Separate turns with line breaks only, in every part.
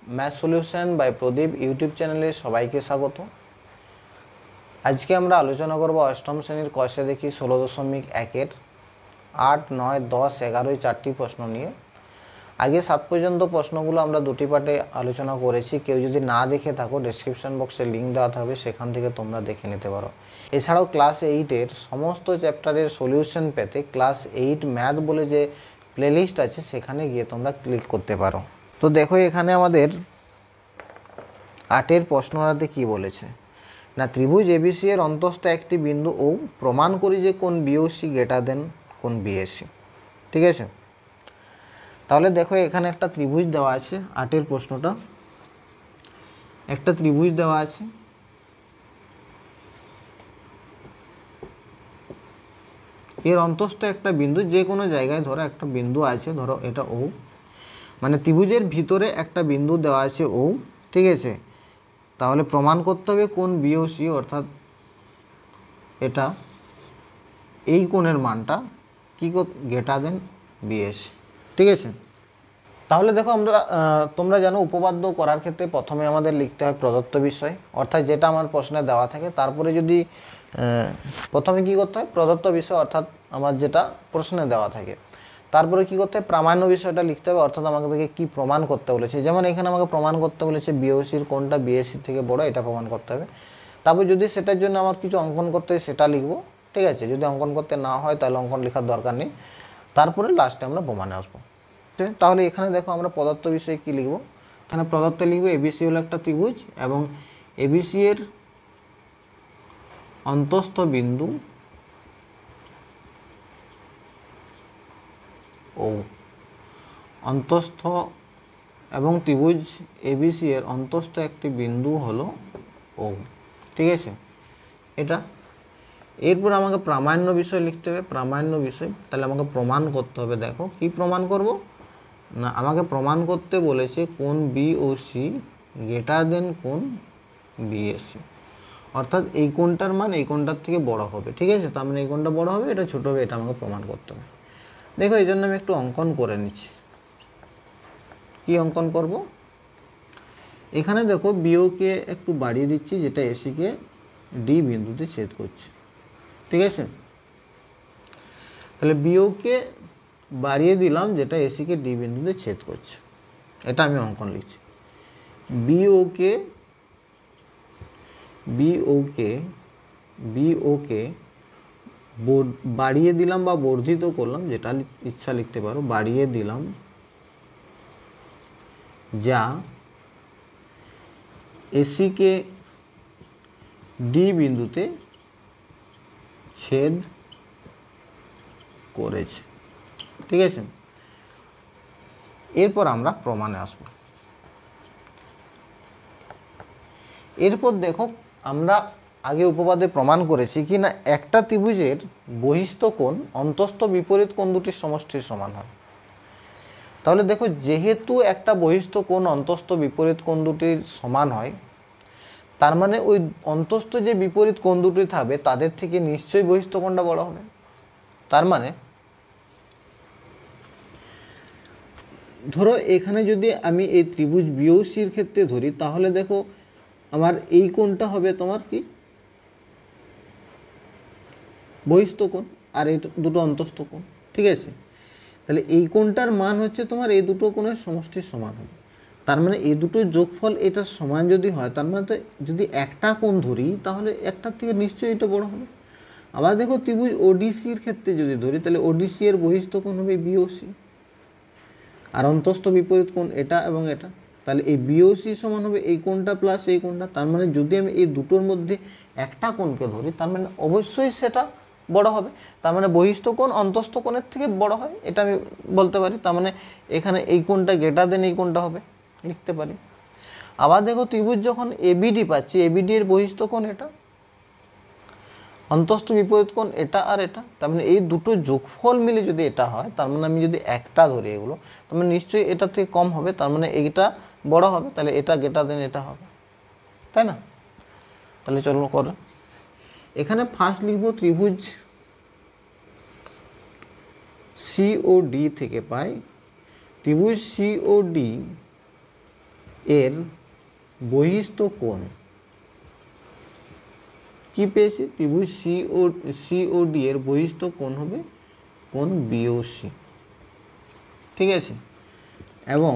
Math solution by Pradeep YouTube চ্যানেলে সবাইকে স্বাগত। আজকে আমরা আলোচনা করব অষ্টম শ্রেণীর কষে দেখি 16.1-এর 8, 9, 10, 11 চারটি প্রশ্ন নিয়ে। আগে 7 পর্যন্ত প্রশ্নগুলো আমরা দুটি পার্টে আলোচনা করেছি। কেউ যদি না দেখে থাকো ডেসক্রিপশন বক্সে লিঙ্ক দেওয়া থাকবে, সেখান থেকে তোমরা দেখে নিতে পারো। এছাড়াও ক্লাস 8-এর সমস্ত চ্যাপ্টারের সলিউশন পেতে ক্লাস 8 ম্যাথ বলে যে প্লেলিস্ট আছে সেখানে গিয়ে তোমরা ক্লিক করতে পারো। তো দেখো এখানে আমাদের 8-এর প্রশ্নটাতে কি বলেছে না, ত্রিভুজ এবিসি এর অন্তস্থ একটি বিন্দু ও প্রমাণ করি যে কোন বিওসি গ্রেটার দেন কোন বিএসি। ঠিক আছে, তাহলে দেখো এখানে একটা ত্রিভুজ দেওয়া আছে। 8-এর প্রশ্নটা একটা ত্রিভুজ দেওয়া আছে, এর অন্তস্থ একটা বিন্দু, যে কোনো জায়গায় ধরো একটা বিন্দু আছে, ধরো এটা ও, মানে ত্রিভুজের ভিতরে একটা বিন্দু দেওয়া আছে ও। ঠিক আছে, তাহলে প্রমাণ করতে হবে কোন বিওসি, অর্থাৎ এটা এই কোণের মানটা কি গ্রেটার দেন বিএসি। ঠিক আছে, তাহলে দেখো তোমরা জানো উপপাদ্য করার ক্ষেত্রে প্রথমে আমাদের লিখতে হয় প্রদত্ত বিষয়, অর্থাৎ যেটা আমার প্রশ্নে দেওয়া থাকে। তারপরে যদি প্রথমে কি করতে হয় প্রদত্ত বিষয়, অর্থাৎ আমার যেটা প্রশ্নে দেওয়া থাকে। তারপরে কি করতে হয় প্রামাণ্য বিষয়টা লিখতে হবে, অর্থাৎ আমাকে কি প্রমাণ করতে বলেছে। যেমন এখানে আমাকে প্রমাণ করতে বলেছে বিওসির কোণটা বিএসির থেকে বড়, এটা প্রমাণ করতে হবে। তারপর যদি সেটার জন্য আমার কিছু অঙ্কন করতে হয় সেটা লিখবো। ঠিক আছে, যদি অঙ্কন করতে না হয় তাহলে অঙ্কন লেখার দরকার নেই। তারপরে লাস্টে আমরা প্রমাণে আসবো। তাহলে এখানে দেখো আমরা প্রদত্ত বিষয়ে কি লিখব। এখানে প্রদত্ত লিখবো এবিসি হলো একটা ত্রিভুজ এবং এবিসি এর অন্তস্থ বিন্দু ও, অন্তস্থ এবং ত্রিভুজ এবিসি এর অন্তস্থ একটি বিন্দু হলো ও। ঠিক আছে, এটা। এরপর আমাকে প্রামাণ্য বিষয় লিখতে হবে। প্রামাণ্য বিষয় তাহলে আমাকে প্রমাণ করতে হবে। দেখো কি প্রমাণ করব না, আমাকে প্রমাণ করতে বলেছে কোন বিওসি গ্রেটার দেন কোন বিএসি, অর্থাৎ এই কোণটার মান এই কোণটার থেকে বড় হবে। ঠিক আছে, তার মানে এই কোণটা বড় হবে, এটা ছোট হবে, এটা আমাকে প্রমাণ করতে হবে। দেখো এই জন্য আমি একটু অঙ্কন করে নিচ্ছি। কি অঙ্কন করব, এখানে দেখো বিওকে একটু বাড়িয়ে দিচ্ছি, যেটা এসিকে ডি বিন্দুতে ছেদ করছে। ঠিক আছে, তাহলে বিওকে বাড়িয়ে দিলাম, যেটা এসিকে ডি বিন্দুতে ছেদ করছে। এটা আমি অঙ্কন লিখছি। বিওকে বাড়িয়ে দিলাম বা বর্ধিত করলাম, যেটা ইচ্ছা লিখতে পারো, বাড়িয়ে দিলাম, যা এসিকে ডি বিন্দুতে ছেদ করেছে। ঠিক আছে, এরপর আমরা প্রমাণে আসব। এরপর দেখো আমরা আগে উপপাদ্যে প্রমাণ করেছি কি না, একটা ত্রিভুজের বহিস্থ কোণ অন্তস্থ বিপরীত কোণ দুটির সমষ্টির সমান হয়। তাহলে দেখো যেহেতু একটা বহিস্থ কোণ অন্তস্থ বিপরীত কোণ দুটির সমান হয়, তার মানে ওই অন্তস্থ যে বিপরীত কোণ দুটি থাকবে তাদের থেকে নিশ্চয়ই বহিস্থ কোণটা বড় হবে। তার মানে ধরো এখানে যদি আমি এই ত্রিভুজ বিওসির ক্ষেত্রে ধরি, তাহলে দেখো আমার এই কোণটা হবে তোমার কি বহিস্থ কোণ, আর এই দুটো অন্তস্থ কোণ। ঠিক আছে, তাহলে এই কোণটার মান হচ্ছে তোমার এই দুটো কোণের সমষ্টির সমান হবে। তার মানে এই দুটো যোগফল এটা সমান যদি হয়, তার মানে তো যদি একটা কোণ ধরি তাহলে একটার থেকে নিশ্চয়ই এটা বড় হবে। আবার দেখো ত্রিভুজ ওডিসির ক্ষেত্রে যদি ধরি, তাহলে ওডিসি এর বহিস্থ কোণ হবে বিওসি, আর অন্তস্থ বিপরীত কোণ এটা এবং এটা। তাহলে এই বিওসি সমান হবে এই কোণটা প্লাস এই কোণটা। তার মানে যদি আমি এই দুটোর মধ্যে একটা কোণকে ধরি, তার মানে অবশ্যই সেটা বড় হবে। তার মানে বহিস্থ কোণ অন্তস্থ কোণের থেকে বড় হয়, এটা আমি বলতে পারি। তার মানে এখানে এই কোণটা গ্রেটার দেন এই কোণটা হবে, লিখতে পারি। আবার দেখো ত্রিভুজ যখন এবিডি পাচ্ছি, এবিডি এর বহিস্থ কোণ এটা, অন্তস্থ বিপরীত কোণ এটা আর এটা। তার মানে এই দুটো যোগফল মিলে যদি এটা হয়, তার মানে আমি যদি একটা ধরি এগুলো, তার মানে নিশ্চয়ই এটা থেকে কম হবে, তার মানে এইটা বড় হবে, তাহলে এটা গ্রেটার দেন এটা হবে, তাই না? তাহলে চলো করো। এখানে ফার্স্ট লিখবো ত্রিভুজ সিওডি থেকে পাই ত্রিভুজ সিওডি এর বহিস্থ কোণ কি পেয়েছি? ত্রিভুজ সিওডি এর বহিস্থ কোণ হবে কোণ বিওসি, ঠিক আছে। এবং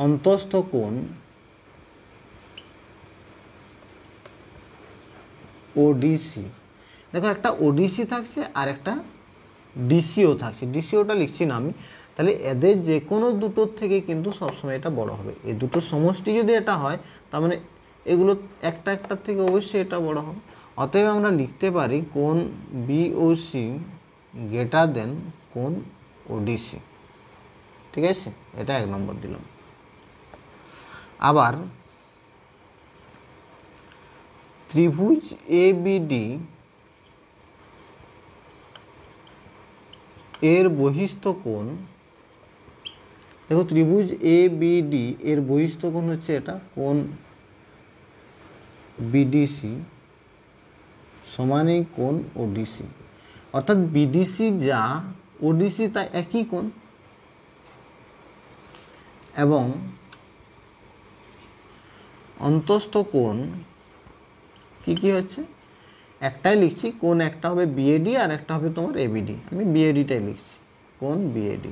অন্তঃস্থ কোণ ওডিসি। দেখো একটা ওডিসি থাকছে আর একটা ডিসিও থাকছে, ডিসিওটা লিখছি না আমি। তাহলে এদের যে কোনো দুটোর থেকে কিন্তু সবসময় এটা বড় হবে। এই দুটোর সমষ্টি যদি এটা হয় তার মানে এগুলো একটা একটার থেকে অবশ্যই এটা বড় হবে। অতএব আমরা লিখতে পারি কোণ বিওসি গ্রেটার দেন কোণ ওডিসি, ঠিক আছে। এটা 1 নম্বর দিলাম। আবার ত্রিভুজ এবিডি এর বহিস্থ কোণ, দেখো ত্রিভুজ এবিডি এর বহিস্থ কোণ হচ্ছে এটা কোণ বিডিসি সমান এই কোণ ওডিসি। অর্থাৎ বিডিসি যা ওডিসি তা একই কোণ। এবং অন্তঃস্থ কোণ কি কি হচ্ছে? একটাই লিখছি, কোণ একটা হবে বিএডি আর একটা হবে তোমার এবিডি। আমি বিএডিটাই লিখছি, কোণ বিএডি।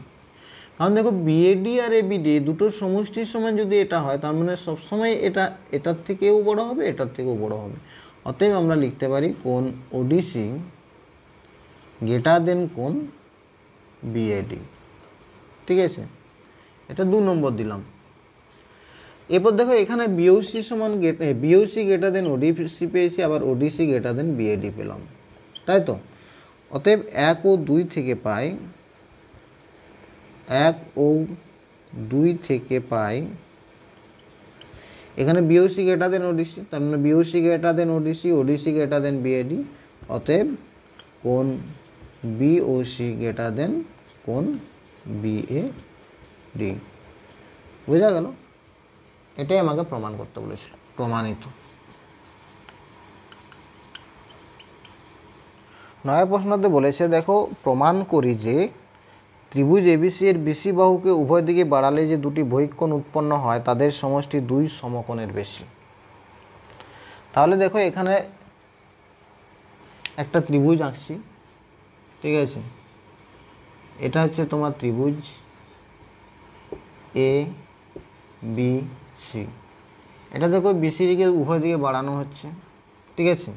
কারণ দেখো বিএডি আর এবিডি দুটোর সমষ্টির সমান যদি এটা হয় তার মানে সবসময় এটা এটার থেকেও বড় হবে, এটার থেকেও বড় হবে। অতএব আমরা লিখতে পারি কোণ ওডিসি গ্রেটার দেন কোণ বিএডি, ঠিক আছে। এটা 2 নম্বর দিলাম। এরপর দেখো এখানে বিওসি সমান বিওসি গ্রেটার দেন ওডিসি পেয়েছি, আবার ওডিসি গ্রেটার দেন বিএডি পেলাম, তাই তো। অতএব 1 ও 2 থেকে পাই 1 ও 2 থেকে পাই এখানে বিওসি গ্রেটার দেন ওডিসি, তার মানে বিওসি গ্রেটার দেন ওডিসি, ওডিসি গ্রেটার দেন বিএডি। অতএব কোণ বিওসি গ্রেটার দেন কোণ বিএডি। বোঝা গেল? এটাই আমাকে প্রমাণ করতে বলেছিল, প্রমাণিত। 9 প্রশ্নতে বলেছে দেখো প্রমাণ করি যে ত্রিভুজ এবিসি এর বিসি বাহুকে উভয় দিকে বাড়ালে যে দুটি বহিঃকোণ উৎপন্ন হয় তাদের সমষ্টি 2 সমকোণের বেশি। তাহলে দেখো এখানে একটা ত্রিভুজ আঁকছি, ঠিক আছে। এটা হচ্ছে তোমার ত্রিভুজ এ বি সি। এটা দেখো বিসি দিকে উভয় দিকে বাড়ানো হচ্ছে, ঠিক আছে।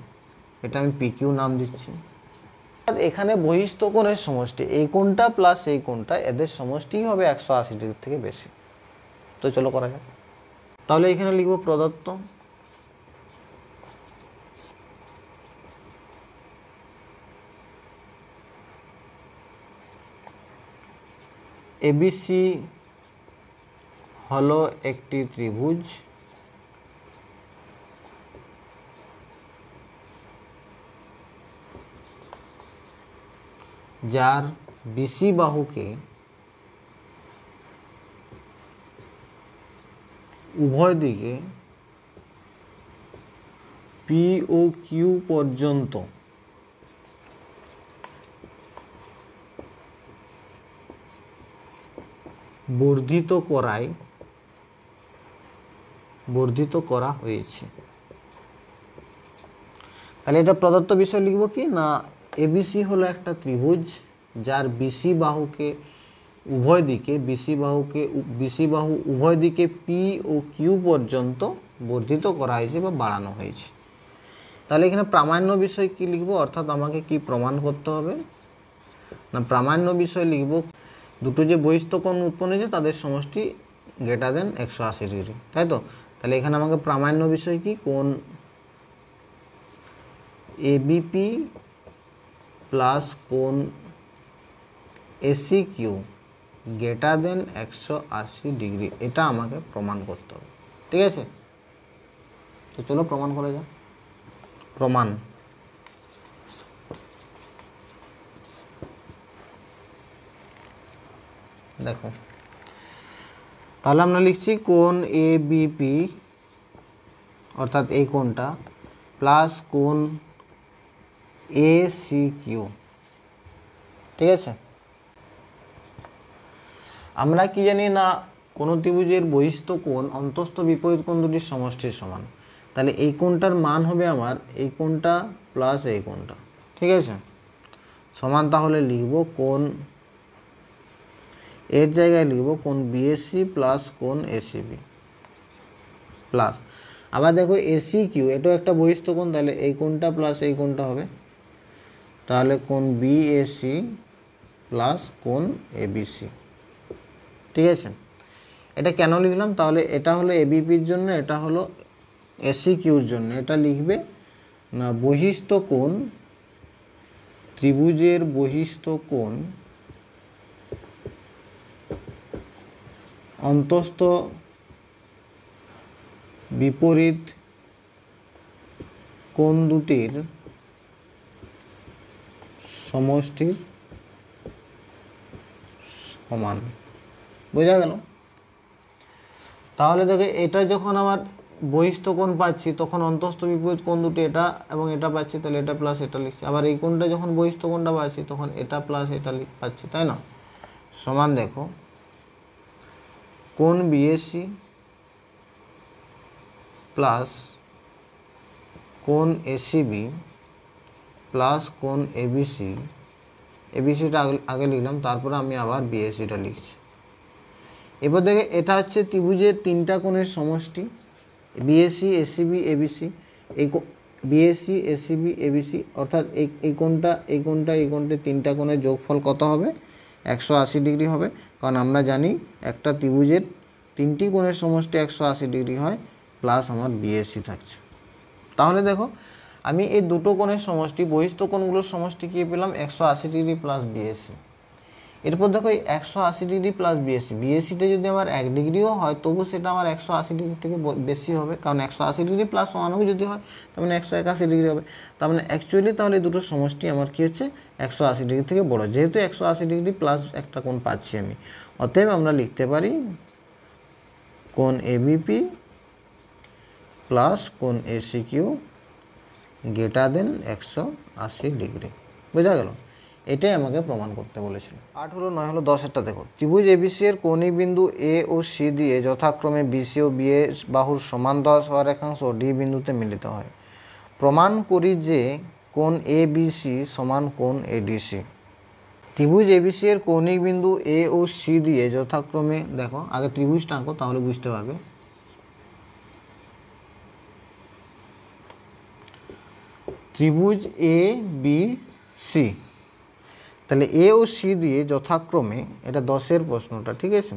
এটা আমি পিকিউ নাম দিচ্ছি। এখানে বহিস্থ কোণের সমষ্টি এই কোণটা প্লাস এই কোণটা, এদের সমষ্টি হবে 180 ডিগ্রি থেকে বেশি। তো চলো করা যাক। তাহলে এখানে লিখব প্রদত্ত এবিসি হলো একটি ত্রিভুজ যার বিসি বাহুকে উভয় দিকে পি ও কিউ পর্যন্ত বর্ধিত করা হয়েছে। তাহলে এটা প্রদত্ত বিষয় লিখব কি না, এবিসি হলো একটা ত্রিভুজ যার বিসি বাহুকে উভয় দিকে বিসি বাহু উভয় দিকে পি ও কিউ পর্যন্ত বর্ধিত করা হয়েছে বা বাড়ানো হয়েছে। তাহলে এখানে প্রামাণ্য বিষয় কি লিখব, অর্থাৎ আমাকে কি প্রমাণ করতে হবে না, প্রামাণ্য বিষয় লিখব দুটো যে বহিস্থ কোণ উৎপন্ন হয়েছে তাদের সমষ্টি গ্রেটার দেন 180 ডিগ্রি, তাই তো। তাহলে এখানে আমাকে প্রামাণ্য বিষয় কি, কোণ এবিপি প্লাস কোণ AC Q greater than 180 degree, এটা আমাকে প্রমাণ করতে হবে, ঠিক আছে। তো চলো প্রমাণ করা যাক। প্রমাণ দেখো, তাহলে আমরা লিখছি কোণ এবিপি অর্থাৎ এই কোণটা প্লাস কোণ এসি কিউ, ঠিক আছে। আমরা কি জানি না কোনো ত্রিভুজের বহিস্থ কোণ অন্তস্থ বিপরীত কোণ দুটির সমষ্টির সমান। তাহলে এই কোণটার মান হবে আমার এই কোণটা প্লাস এই কোণটা, ঠিক আছে, সমান তাহলে লিখব কোণ এর জায়গায় লিখব কোণ বিএসি প্লাস কোণ এসিবি প্লাস, আবার দেখো এসি কিউ এটাও একটা বহিস্থ কোণ, তাহলে এই কোণটা প্লাস এই কোণটা হবে, তাহলে কোণ বিএসি প্লাস কোণ এবিসি, ঠিক আছে। এটা কেন লিখলাম, তাহলে এটা হলো এবিপির জন্য, এটা হলো এসি কিউর জন্য। এটা লিখবে না বহিস্থ কোণ, ত্রিভুজের বহিস্থ কোণ অন্তস্থ বিপরীত কোণ দুটির সমষ্টির সমান। বোঝা গেল? তাহলে দেখো এটা যখন আমার বহিস্থ কোণ পাচ্ছি তখন অন্তস্থ বিপরীত কোণ দুটি এটা এবং এটা পাচ্ছি, তাহলে এটা প্লাস এটা লিখছি। আবার এই কোণটা যখন বহিস্থ কোণটা পাচ্ছি তখন এটা প্লাস এটা পাচ্ছি, তাই না? সমান দেখো কোণ বিএসি প্লাস কোণ এসিবি প্লাস কোণ এবিসি, এবিসিটা আগে লিখলাম, তারপরে আমি আবার বিএসিটা লিখছি। এবার দেখে এটা হচ্ছে ত্রিভুজের তিনটা কোণের সমষ্টি, বিএসি এসিবি এবিসি। এই বিএসি এসিবি এবিসি অর্থাৎ এই কোণটা এই কোণটা এই কোণটা তিনটা কোণের যোগফল কত হবে? 180 ডিগ্রি হবে, কারণ আমরা জানি একটা ত্রিভুজের তিনটি কোণের সমষ্টি 180 ডিগ্রি হয়, প্লাস আমার বিএসি থাকছে। তাহলে দেখো আমি এই দুটো কোণের সমষ্টি বহিস্থ কোণগুলোর সমষ্টি কি পেলাম? 180 ডিগ্রি প্লাস বিএসি। এরপর দেখো এই 180 ডিগ্রি প্লাস বিএসি, বিএসিটা যদি আমার 1 ডিগ্রিও হয় তবু সেটা আমার 180 ডিগ্রি থেকে বেশি হবে, কারণ 180 ডিগ্রি প্লাস 1 যদি হয় তার মানে 181 ডিগ্রি হবে। তার মানে অ্যাকচুয়ালি তাহলে এই দুটো সমষ্টি আমার কী হচ্ছে? 180 ডিগ্রি থেকে বড়, যেহেতু 180 ডিগ্রি প্লাস একটা কোণ পাচ্ছি আমি। অতএব আমরা লিখতে পারি কোণ এবিপি প্লাস কোণ এসিকিউ গ্রেটার দেন 180 ডিগ্রি। বোঝা গেল? এটাই আমাকে প্রমাণ করতে বলেছিল। 8 হলো, 9 হলো, 10এরটা দেখো। ত্রিভুজ এবিসি এর কৌণিক বিন্দু এ ও সি দিয়ে যথাক্রমে বিসি ও বিএ বাহুর সমান্তরাল সহরেখাংশ ডি বিন্দুতে মিলিত হয়। প্রমাণ করি যে কোণ এ বিসি সমান কোণ এডিসি। ত্রিভুজ এবিসি এর কৌণিক বিন্দু এ ও সি দিয়ে যথাক্রমে, দেখো আগে ত্রিভুজটা আঁকো তাহলে বুঝতে পারবে। ত্রিভুজ এ বি সি, তাহলে এ ও সি দিয়ে যথাক্রমে, এটা 10এর প্রশ্নটা, ঠিক আছে।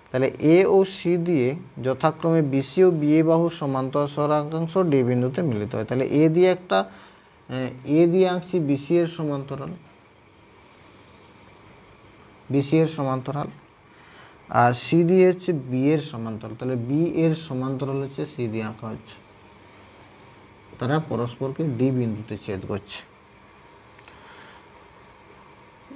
তাহলে এ ও সি দিয়ে যথাক্রমে বিসি ও বিএ বাহুর সমান্তরাল সহরেখাংশ ডি বিন্দুতে মিলিত হয়। তাহলে এ দিয়ে আঁকছি বিসি এর সমান্তরাল, বিসি এর সমান্তরাল, আর সি দিয়ে হচ্ছে বি এর সমান্তরাল। তাহলে বি এর সমান্তরাল হচ্ছে সি দিয়ে আঁকা হচ্ছে, তারা পরস্পরকে ডি বিন্দুতে ছেদ করছে,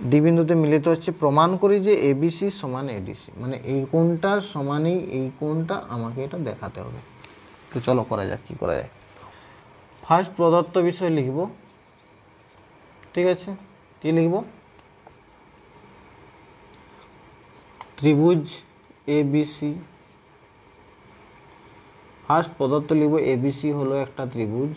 ডি বিন্দুতে মিলিত হচ্ছে। প্রমাণ করি যে এবিসি সমান এডিসি, মানে এই কোণটার সমানই এই কোণটা, আমাকে এটা দেখাতে হবে। তো চলো করা যাক, কি করা যায়। ফার্স্ট প্রদত্ত বিষয় লিখব, ঠিক আছে। কি লিখব? ত্রিভুজ এবিসি। ফার্স্ট প্রদত্ত লিখব এবিসি হলো একটা ত্রিভুজ,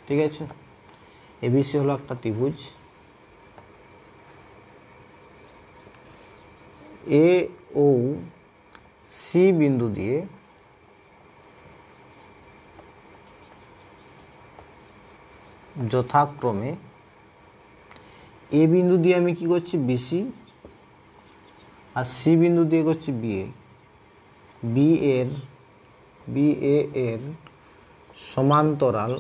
ঠিক আছে। এবিসি হলো একটা ত্রিভুজ, এ ও সি বিন্দু দিয়ে যথাক্রমে, এ বিন্দু দিয়ে আমি কি করছি? বিসি, আর সি বিন্দু দিয়ে করছি বিএ। বিএ এর সমান্তরাল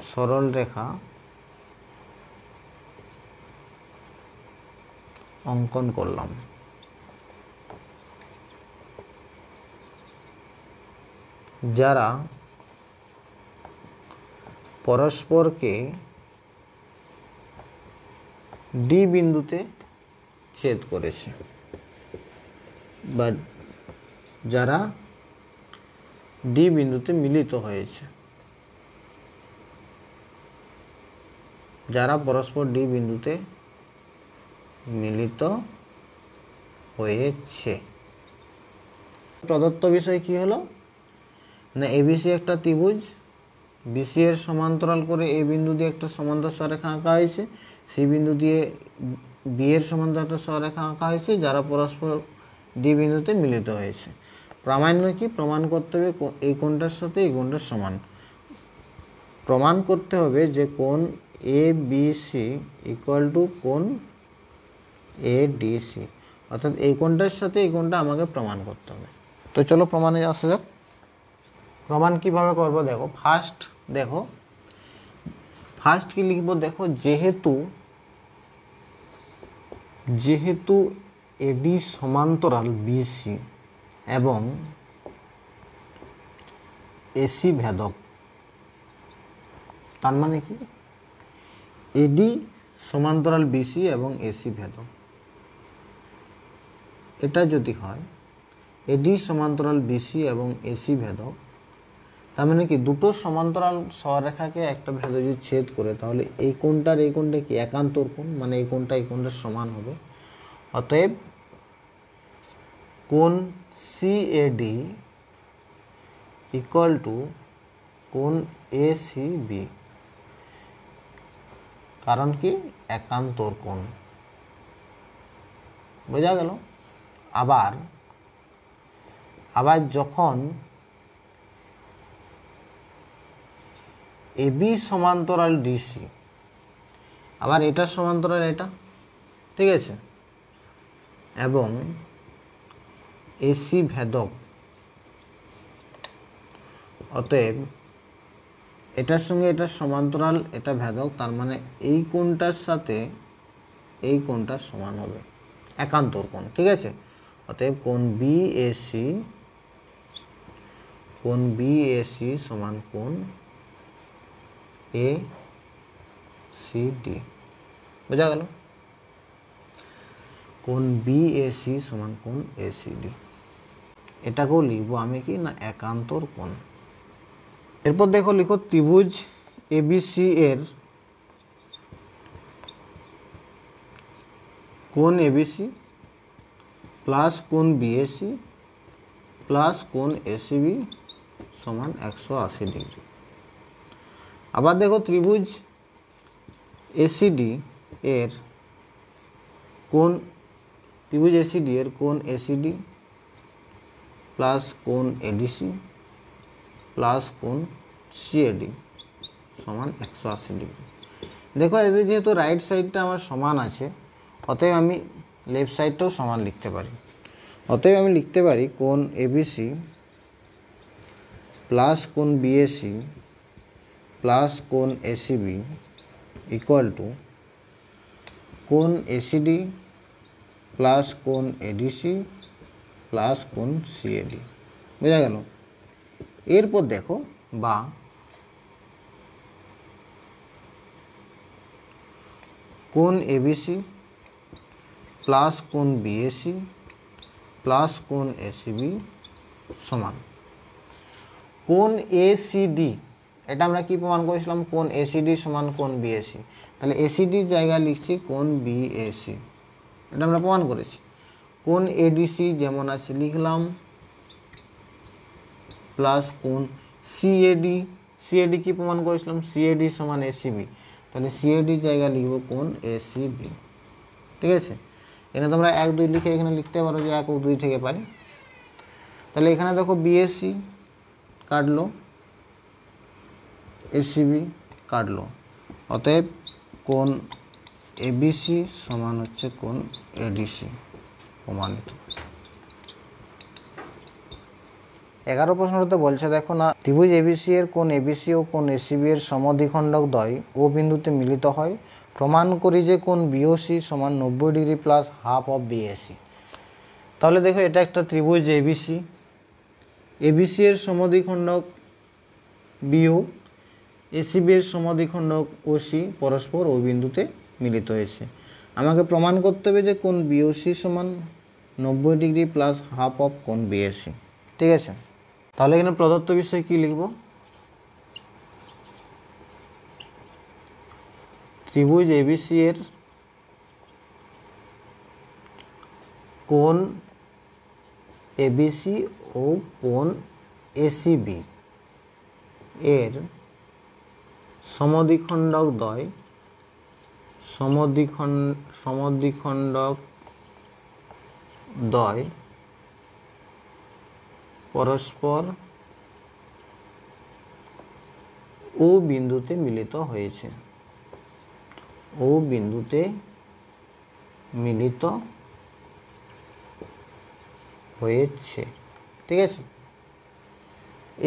সরল রেখা অঙ্কন করলাম। যারা পরস্পরকে ডি বিন্দুতে ছেদ করেছে, বা যারা ডি বিন্দুতে মিলিত হয়েছে। যারা পরস্পর ডি বিন্দুতে মিলিত হয়েছে। প্রদত্ত বিষয় কি হলো না, এবিসি একটা ত্রিভুজ, বিসি এর সমান্তরাল করে এই বিন্দু দিয়ে একটা সমান্তর সরেখা আঁকা হয়েছে, সি বিন্দু দিয়ে বি এর সমান্তরাল একটা সরেখা আঁকা হয়েছে, যারা পরস্পর ডি বিন্দুতে মিলিত হয়েছে। প্রামাণ্য কি, প্রমাণ করতে হবে এই কোণটার সাথে এই কোণটার সমান। প্রমাণ করতে হবে যে কোণ A B C equal to কোণ এ ডি সি, অর্থাৎ এই কোণটার সাথে এই কোণটা আমাকে প্রমাণ করতে হবে। তো চলো প্রমাণে আসা যাক। প্রমাণ কিভাবে করব দেখো, ফার্স্ট কি লিখব দেখো, যেহেতু এডি সমান্তরাল বিসি এবং এসি ভেদক, তার মানে কি এডি সমান্তরাল বিসি এবং এসি ভেদক, এটা যদি হয় এডি সমান্তরাল বিসি এবং এসি ভেদক, তার মানে কি দুটো সমান্তরাল সরেখাকে একটা ভেদ যদি ছেদ করে, তাহলে এই কোণটার এই কোণটা কি একান্তর কোণ, মানে এই কোণটা এই কোণটার সমান হবে। অতএব কোণ সিএডি ইকুয়াল টু কোণ এসিবি, কারণ কি একান্তর কোণ। বোঝা গেল। আবার যখন এবি সমান্তরাল ডিসি, আবার এটা সমান্তরাল এটা, ঠিক আছে, এবং এসি ভেদক, অতএব এটার সঙ্গে এটা সমান্তরাল এটা ভেদক, তার মানে এই কোণটার সাথে এই কোণটার সমান হবে, একান্তর কোণ, ঠিক আছে। অতএব কোণ বিএসি সমান কোণ এ সি ডি। বোঝা গেল। কোণ বিএসি সমান কোণ এসিডি, এটাকেও লিখবো আমি কি না একান্তর কোণ। এরপর দেখো লিখো ত্রিভুজ এবিসি এর কোণ এবিসি প্লাস কোণ বিএসি প্লাস কোণ এসিবি সমান 180 ডিগ্রি। আবার দেখো ত্রিভুজ এসিডি এর কোণ, ত্রিভুজ এসিডি এর কোণ এসিডি প্লাস কোণ এডিসি প্লাস কোণ সিএডি সমান 180 ডিগ্রি। দেখো এদের যেহেতু রাইট সাইডটা আমার সমান আছে, অতএব আমি লেফট সাইডটাও সমান লিখতে পারি। অতএব আমি লিখতে পারি কোণ এবিসি প্লাস কোণ বিএসি প্লাস কোণ এসিবি ইকুয়াল টু কোণ এসিডি প্লাস কোণ এডিসি প্লাস কোণ সিএডি। বোঝা গেল। এরপর দেখো বা কোণ এবিসি প্লাস কোণ বিএসি প্লাস কোণ এসিবি সমান কোণ এসিডি। এটা আমরা কি প্রমাণ করেছিলাম, কোণ এসিডি সমান কোণ বিএসি। তাহলে এসিডির জায়গায় লিখছি কোণ বিএসি, এটা আমরা প্রমাণ করেছি। কোণ এডিসি যেমন আছে লিখলাম প্লাস কোণ সিএডি, সিএডি কি প্রমাণ করেছিলাম, সিএডি সমান এসিবি, তাহলে সিএডির জায়গায় লিখব কোণ এসিবি। ঠিক আছে, এখানে তোমরা 1 2 লিখে এখানে লিখতে পারো যে 1 ও 2 থেকে পাই। তাহলে এখানে দেখো বিএসি কাটলো, এসিবি কাটলো, অতএব কোণ এবিসি সমান হচ্ছে কোণ এডিসি প্রমাণিত। 11 প্রশ্নটাতে বলছে দেখো না, ত্রিভুজ এবিসি এর কোণ এবিসি ও কোণ এসিবি এর সমদ্বিখণ্ডক দ্বয় ও বিন্দুতে মিলিত হয়, প্রমাণ করি যে কোণ বিওসি সমান 90 degree plus half of BAC. তাহলে দেখো এটা একটা ত্রিভুজ এবিসি, এবিসি এর সমদ্বিখণ্ডক বিও, এসিবি এর সমদ্বিখণ্ডক ওসি পরস্পর ও বিন্দুতে মিলিত হয়েছে। আমাকে প্রমাণ করতে হবে যে কোণ বিওসি সমান 90 ডিগ্রি প্লাস হাফ অফ কোণ বিএসি। ঠিক আছে, তাহলে এখানে প্রদত্ত বিষয় কি লিখব, ত্রিভুজ এবিসি এর কোণ এবিসি ও কোণ এসিবি এর সমদ্বিখণ্ডক দ্বয় পরস্পর ও বিন্দুতে মিলিত হয়েছে। ও বিন্দুতে মিলিত হয়েছে, ঠিক আছে।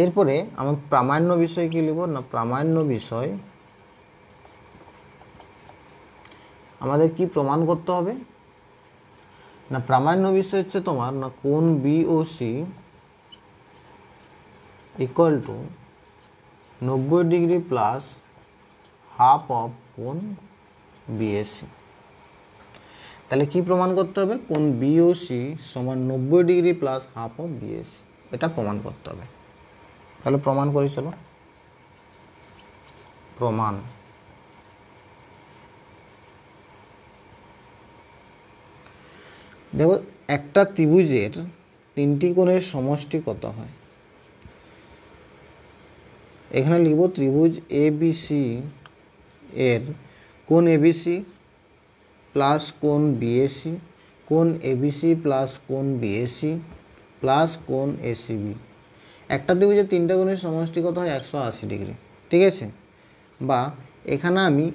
এরপরে আমার প্রামাণ্য বিষয় কি লিখব না, প্রামাণ্য বিষয় আমাদের কি প্রমাণ করতে হবে না, প্রামাণ্য বিষয় হচ্ছে তোমার না কোণ BOC equal to 90 degree plus half of কোণ বিএসি। তাহলে কি প্রমাণ করতে হবে, কোণ বিওসি সমান 90 degree plus half of BAC, এটা প্রমাণ করতে হবে। তাহলে প্রমাণ করি, চলো প্রমাণ। দেখো একটা ত্রিভুজের তিনটি কোণের সমষ্টি কত হয়, এখানে লিখব ত্রিভুজ এবিসি এর কোণ এবিসি প্লাস কোণ বিএসি, কোণ এবিসি প্লাস কোণ বিএসি প্লাস কোণ এসিবি। একটা ত্রিভুজের তিনটা কোণের সমষ্টি কত হয়, 180 ডিগ্রি, ঠিক আছে। বা এখানে আমি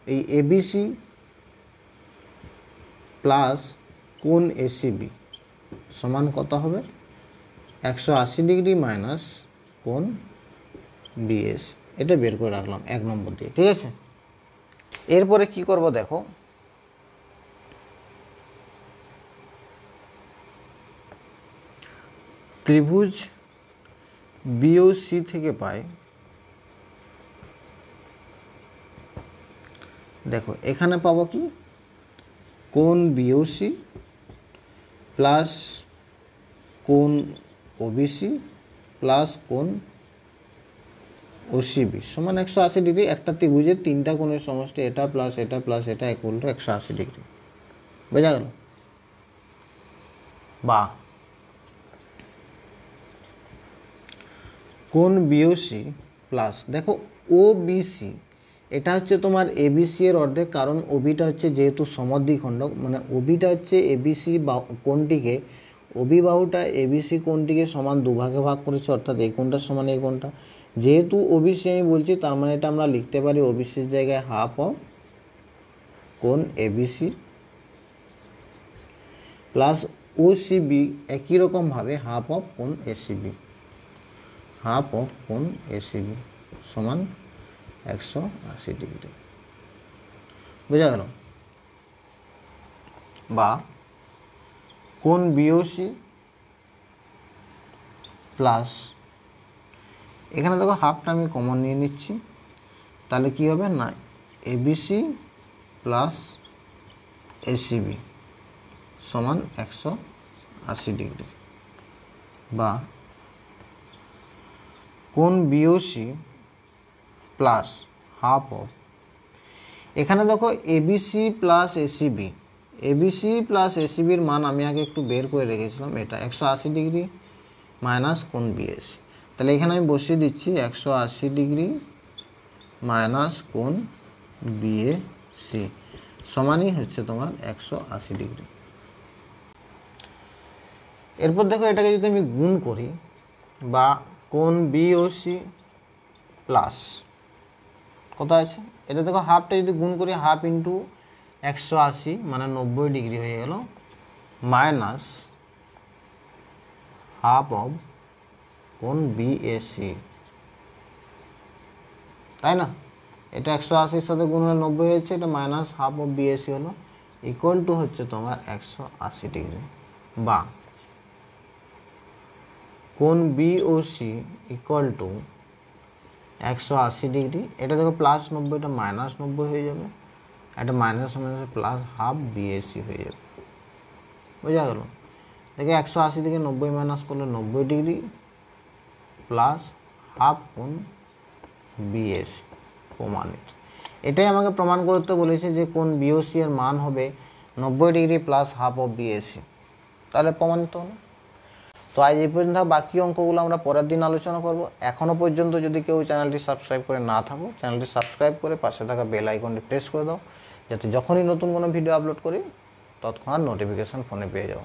এই এবিসি প্লাস কোণ এসিবি সমান কত হবে, 180 ডিগ্রি মাইনাস কোণ বিএস, এটা বের করে রাখলাম 1 নম্বর দিয়ে, ঠিক আছে। এরপরে কি করব দেখো, ত্রিভুজ বিওসি থেকে পাই, দেখো এখানে পাবো কি, কোণ বিওসি প্লাস কোণ ওবিসি প্লাস কোণ ওসিবি সমান 180 ডিগ্রি। একটা ত্রিভুজের তিনটা কোণের সমষ্টি এটা প্লাস এটা প্লাস এটা ইকুয়াল টু 180 ডিগ্রি, বোঝা গেল। বা কোণ বিওসি প্লাস দেখো ওবিসি, এটা হচ্ছে তোমার এবিসি এর অর্ধেক, কারণ ওবিটা হচ্ছে যেহেতু সমদ্বিখণ্ডক, মানে ওবিটা হচ্ছে এবিসি কোণটিকে, ওবি বাহুটা এবিসি কোণটিকে সমান দুভাগে ভাগ করেছে, অর্থাৎ এই কোণটার সমান এই কোণটা। যেহেতু ওবিসি আমি বলছি, তার মানে এটা আমরা লিখতে পারি ওবিসির জায়গায় হাফ অফ কোণ এবিসি প্লাস ওসিবি একই রকমভাবে হাফ অফ কোণ এসিবি, হাফ অফ কোণ এসিবি সমান 180 ডিগ্রি, বোঝা গেল। বা কোণ বিওসি প্লাস, এখানে দেখো হাফটা আমি কমন নিয়ে নিচ্ছি, তাহলে কি হবে না এবিসি প্লাস এসিবি সমান 180 ডিগ্রি। বা কোণ বিওসি প্লাস হাফ অফ, এখানে দেখো ABC plus ACB, ABC plus এসিবির মান আমি আগে একটু বের করে রেখেছিলাম, এটা 180 ডিগ্রি মাইনাস কোণ বিএসি। তাহলে এখানে আমি বসিয়ে দিচ্ছি 180 ডিগ্রি মাইনাস কোণ বিএসি সমানই হচ্ছে তোমার 180 ডিগ্রি। এরপর দেখো এটাকে যদি আমি গুণ করি, বা কোণ বিওসি প্লাস কত আছে, এটা দেখো হাফটা যদি গুণ করি, হাফ ইন্টু 180 মানে 90 ডিগ্রি হয়ে গেল, মাইনাস হাফ অফ কোণ বিএসি, তাই না। এটা 180-র সাথে গুণ হলে 90 হয়েছে, এটা মাইনাস হাফ অফ বিএসি হলো, ইকুয়াল টু হচ্ছে তোমার 180 ডিগ্রি। বা কোণ বিওসি ইকুয়াল টু 180 ডিগ্রি, এটা দেখো প্লাস 90, এটা মাইনাস 90 হয়ে যাবে, এটা minus minus plus half BAC হয়ে যাবে, বোঝা গেল। দেখো 180 থেকে 90 মাইনাস করলে 90 ডিগ্রি প্লাস হাফ কোণ বিএসি প্রমাণিত। এটাই আমাকে প্রমাণ করতে বলেছে যে কোন বিওসি এর মান হবে 90 degree plus half of BAC. তাহলে প্রমাণিত হলো। তো আজ এই পর্যন্ত, বাকি অঙ্কগুলো আমরা পরের দিন আলোচনা করব। এখনও পর্যন্ত যদি কেউ চ্যানেলটি সাবস্ক্রাইব করে না থাকো, চ্যানেলটি সাবস্ক্রাইব করে পাশে থাকা বেল আইকনটি প্রেস করে দাও, যাতে যখনই নতুন কোনো ভিডিও আপলোড করি তৎক্ষণাৎ নোটিফিকেশান ফোনে পেয়ে যাও।